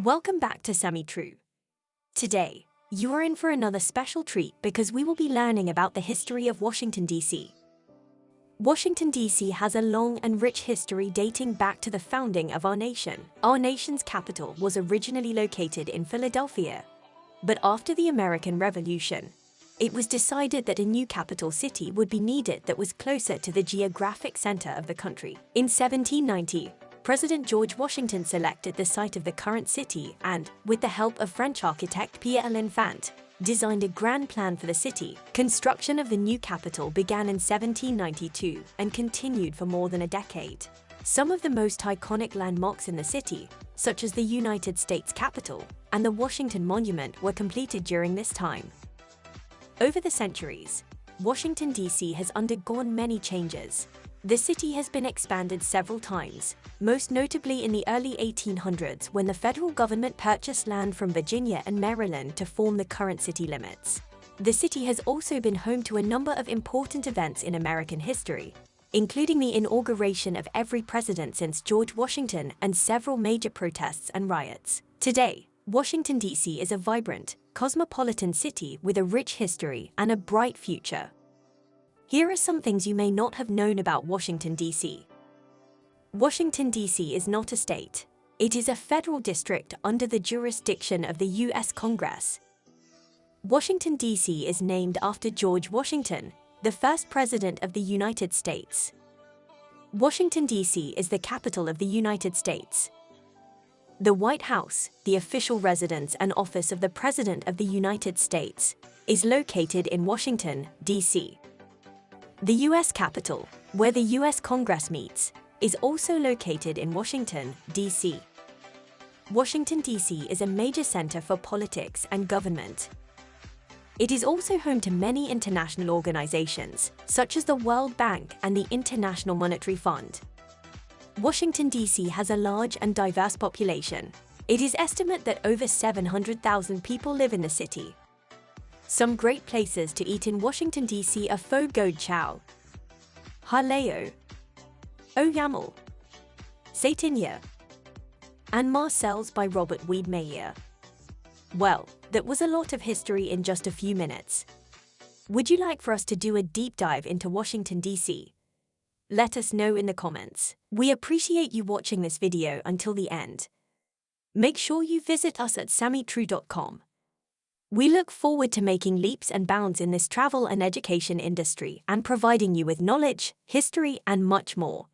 Welcome back to Semi-True. Today, you are in for another special treat because we will be learning about the history of Washington, D.C. Washington, D.C. has a long and rich history dating back to the founding of our nation. Our nation's capital was originally located in Philadelphia, but after the American Revolution, it was decided that a new capital city would be needed that was closer to the geographic center of the country. In 1790, President George Washington selected the site of the current city and, with the help of French architect Pierre L'Enfant, designed a grand plan for the city. Construction of the new capital began in 1792 and continued for more than a decade. Some of the most iconic landmarks in the city, such as the United States Capitol and the Washington Monument, were completed during this time. Over the centuries, Washington, D.C. has undergone many changes. The city has been expanded several times, most notably in the early 1800s when the federal government purchased land from Virginia and Maryland to form the current city limits. The city has also been home to a number of important events in American history, including the inauguration of every president since George Washington and several major protests and riots. Today, Washington, D.C. is a vibrant, cosmopolitan city with a rich history and a bright future. Here are some things you may not have known about Washington, D.C. Washington, D.C. is not a state. It is a federal district under the jurisdiction of the U.S. Congress. Washington, D.C. is named after George Washington, the first president of the United States. Washington, D.C. is the capital of the United States. The White House, the official residence and office of the President of the United States, is located in Washington, D.C. The U.S. Capitol, where the U.S. Congress meets, is also located in Washington, D.C. Washington, D.C. is a major center for politics and government. It is also home to many international organizations, such as the World Bank and the International Monetary Fund. Washington, D.C. has a large and diverse population. It is estimated that over 700,000 people live in the city. Some great places to eat in Washington, D.C. are Pho Goat Chow, Haleo, Oyamel, Satinya, and Marcel's by Robert Weed Mayer. Well, that was a lot of history in just a few minutes. Would you like for us to do a deep dive into Washington, D.C.? Let us know in the comments. We appreciate you watching this video until the end. Make sure you visit us at semitrue.com. We look forward to making leaps and bounds in this travel and education industry and providing you with knowledge, history, and much more.